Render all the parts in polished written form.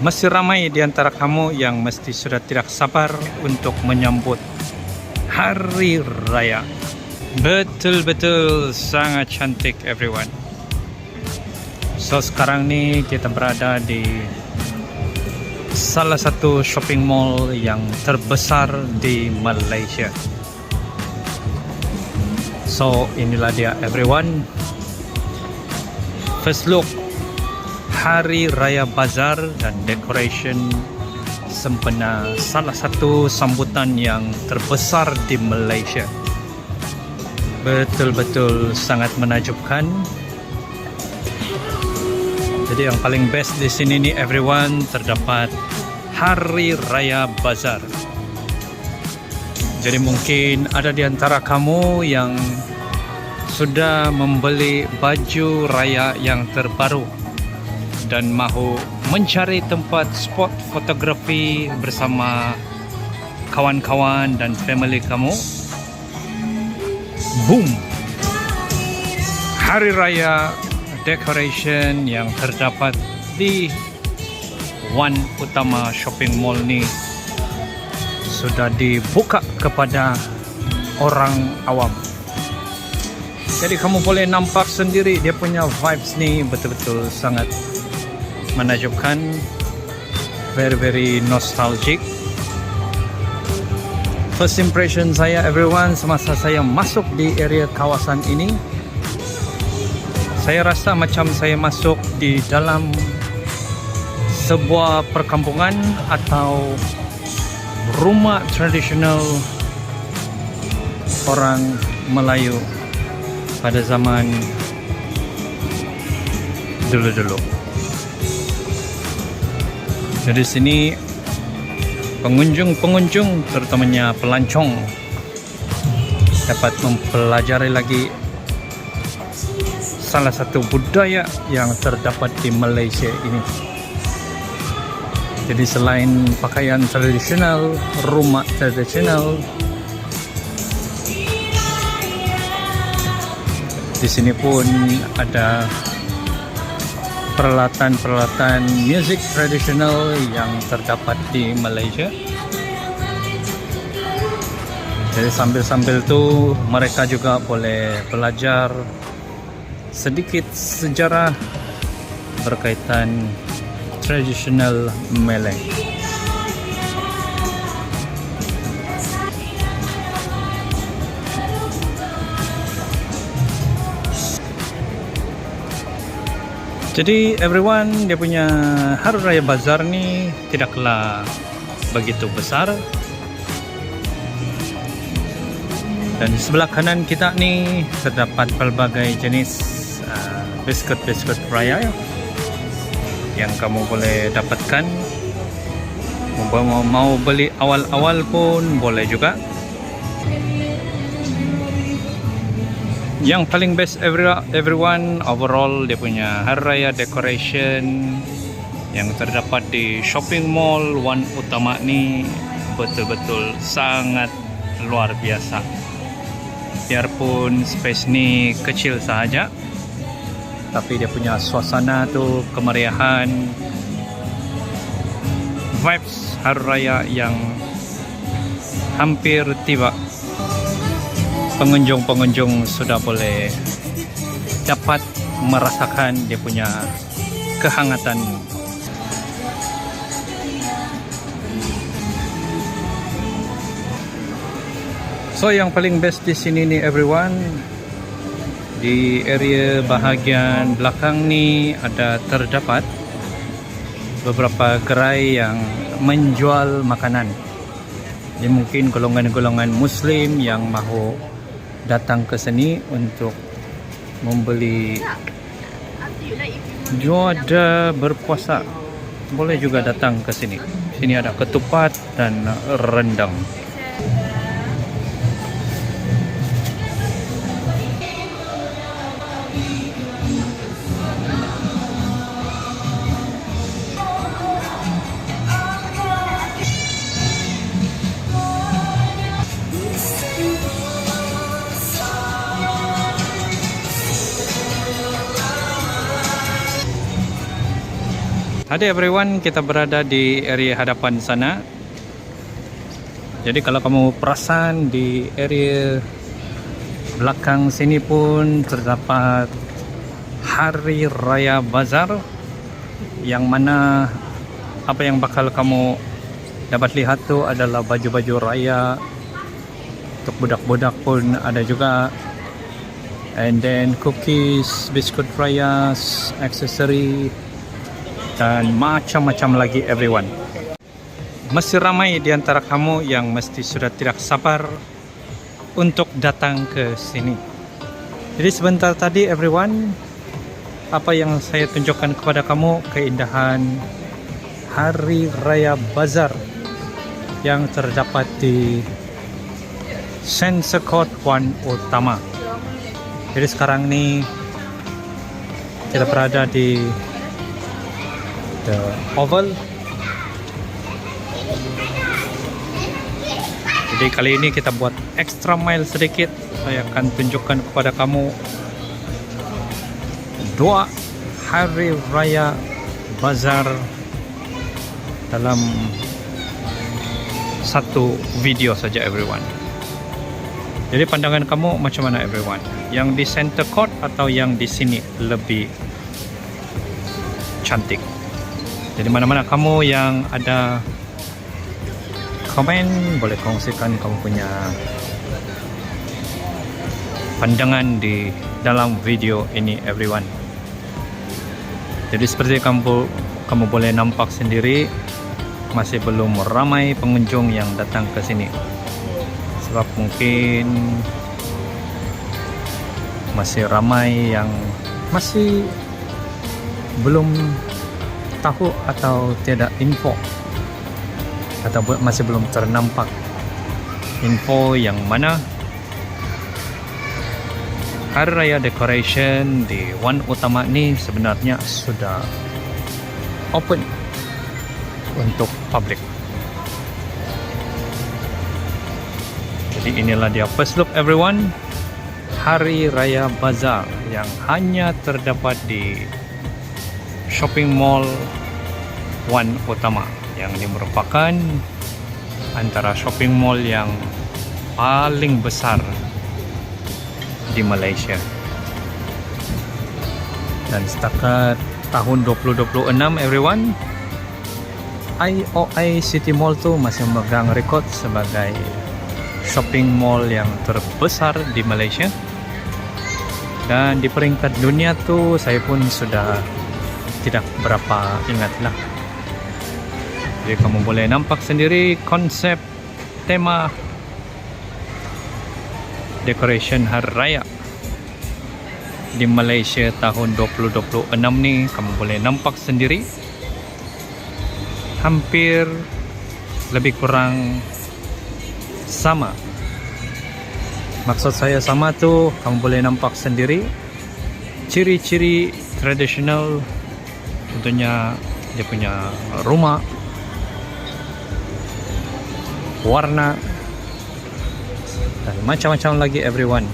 Masih ramai di antara kamu yang mesti sudah tidak sabar untuk menyambut Hari Raya. Betul-betul sangat cantik everyone. So sekarang ni kita berada di salah satu shopping mall yang terbesar di Malaysia. So inilah dia everyone. First look Hari Raya Bazar dan decoration sempena salah satu sambutan yang terbesar di Malaysia. Betul-betul sangat menakjubkan. Jadi yang paling best di sini nih everyone, terdapat Hari Raya Bazar. Jadi mungkin ada di antara kamu yang sudah membeli baju raya yang terbaru dan mahu mencari tempat spot fotografi bersama kawan-kawan dan family kamu. Boom! Hari Raya decoration yang terdapat di One Utama Shopping Mall ni sudah dibuka kepada orang awam. Jadi kamu boleh nampak sendiri dia punya vibes ni betul-betul sangat menakjubkan, very nostalgic. First impression saya everyone semasa saya masuk di area kawasan ini, saya rasa macam saya masuk di dalam sebuah perkampungan atau rumah tradisional orang Melayu pada zaman dulu-dulu. Dari sini pengunjung terutamanya pelancong dapat mempelajari lagi salah satu budaya yang terdapat di Malaysia ini. Jadi selain pakaian tradisional, rumah tradisional, di sini pun ada peralatan-peralatan musik tradisional yang terdapat di Malaysia. Jadi sambil-sambil tu mereka juga boleh belajar sedikit sejarah berkaitan tradisional Malay. Jadi everyone, dia punya Hari Raya Bazar ni tidaklah begitu besar. Dan di sebelah kanan kita ni terdapat pelbagai jenis biskut-biskut raya yang kamu boleh dapatkan. Mau beli awal-awal pun boleh juga. Yang paling best everyone overall dia punya Hari Raya decoration yang terdapat di shopping mall One Utama ni betul-betul sangat luar biasa. Biarpun space ni kecil sahaja, tapi dia punya suasana tu kemeriahan, vibes Hari Raya yang hampir tiba. Pengunjung-pengunjung sudah boleh dapat merasakan dia punya kehangatan. So yang paling best di sini nih everyone, di area bahagian belakang ni ada terdapat beberapa gerai yang menjual makanan. Jadi mungkin golongan-golongan Muslim yang mahu datang ke sini untuk membeli juada berpuasa boleh juga datang ke sini. Sini ada ketupat dan rendang. Hai everyone, kita berada di area hadapan sana. Jadi kalau kamu perasan di area belakang sini pun terdapat Hari Raya Bazar, yang mana apa yang bakal kamu dapat lihat tu adalah baju-baju raya. Untuk budak-budak pun ada juga. And then cookies, biskuit raya, aksesori, dan macam-macam lagi everyone. Masih ramai di antara kamu yang mesti sudah tidak sabar untuk datang ke sini. Jadi sebentar tadi everyone, apa yang saya tunjukkan kepada kamu, keindahan Hari Raya Bazar yang terdapat di Center Court One Utama. Jadi sekarang ni kita berada di The Oval. Jadi kali ini kita buat extra mile sedikit. Saya akan tunjukkan kepada kamu dua Hari Raya Bazar dalam satu video saja everyone. Jadi pandangan kamu macam mana everyone? Yang di Center Court atau yang di sini lebih cantik? Jadi mana-mana kamu yang ada komen, boleh kongsikan kamu punya pandangan di dalam video ini everyone. Jadi seperti kamu boleh nampak sendiri, masih belum ramai pengunjung yang datang ke sini. Sebab mungkin masih ramai yang masih belum tahu atau tiada info, atau masih belum ternampak info yang mana Hari Raya Decoration di One Utama ni sebenarnya sudah open untuk public. Jadi inilah dia first look everyone, Hari Raya Bazar yang hanya terdapat di shopping mall One Utama, yang ini merupakan antara shopping mall yang paling besar di Malaysia. Dan setakat tahun 2026 everyone, IOI City Mall tu masih memegang rekod sebagai shopping mall yang terbesar di Malaysia. Dan di peringkat dunia tu saya pun sudah tidak berapa ingatlah. Jadi kamu boleh nampak sendiri konsep tema decoration Hari Raya di Malaysia tahun 2026 ni, kamu boleh nampak sendiri hampir lebih kurang sama. Maksud saya sama tu, kamu boleh nampak sendiri ciri-ciri tradisional, tentunya dia punya rumah, warna, dan macam-macam lagi everyone.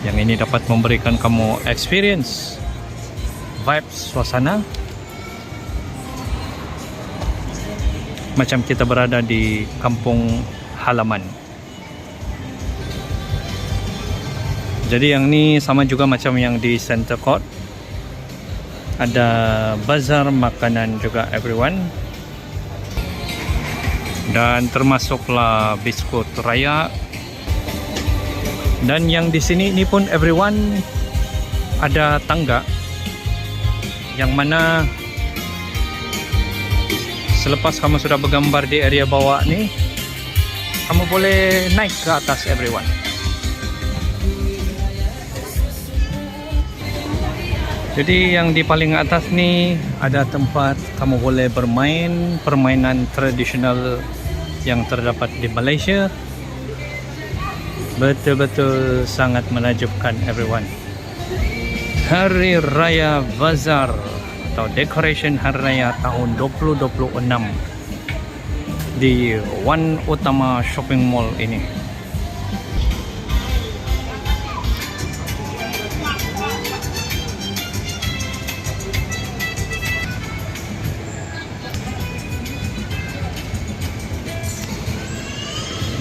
Yang ini dapat memberikan kamu experience, vibes, suasana macam kita berada di kampung halaman. Jadi yang ni sama juga macam yang di Center Court. Ada bazar makanan juga everyone. Dan termasuklah biskut raya. Dan yang di sini ni pun everyone ada tangga yang mana selepas kamu sudah bergambar di area bawah ni, kamu boleh naik ke atas everyone. Jadi yang di paling atas ni ada tempat kamu boleh bermain permainan tradisional yang terdapat di Malaysia. Betul-betul sangat menakjubkan everyone. Hari Raya Bazar atau Decoration Hari Raya tahun 2026 di One Utama Shopping Mall ini.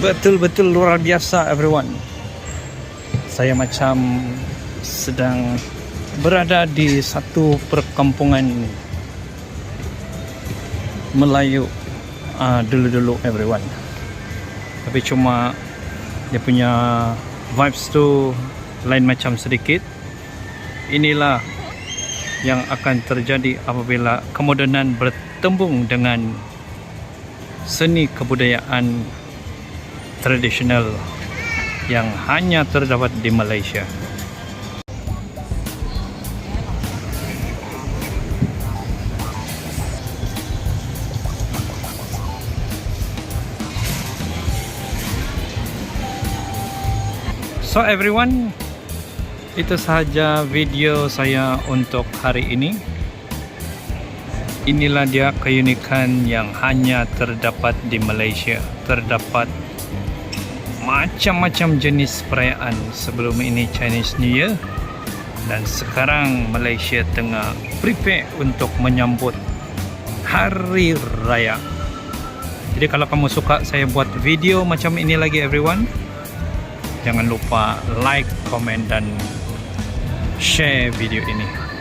betul-betul luar biasa everyone. Saya macam sedang berada di satu perkampungan Melayu dulu-dulu everyone. Tapi cuma dia punya vibes tu lain macam sedikit. Inilah yang akan terjadi apabila kemodernan bertembung dengan seni kebudayaan tradisional yang hanya terdapat di Malaysia. So everyone, itu sahaja video saya untuk hari ini. Inilah dia keunikan yang hanya terdapat di Malaysia. Terdapat macam-macam jenis perayaan. Sebelum ini Chinese New Year, dan sekarang Malaysia tengah prepare untuk menyambut Hari Raya. Jadi kalau kamu suka saya buat video macam ini lagi everyone, jangan lupa like, komen dan share video ini.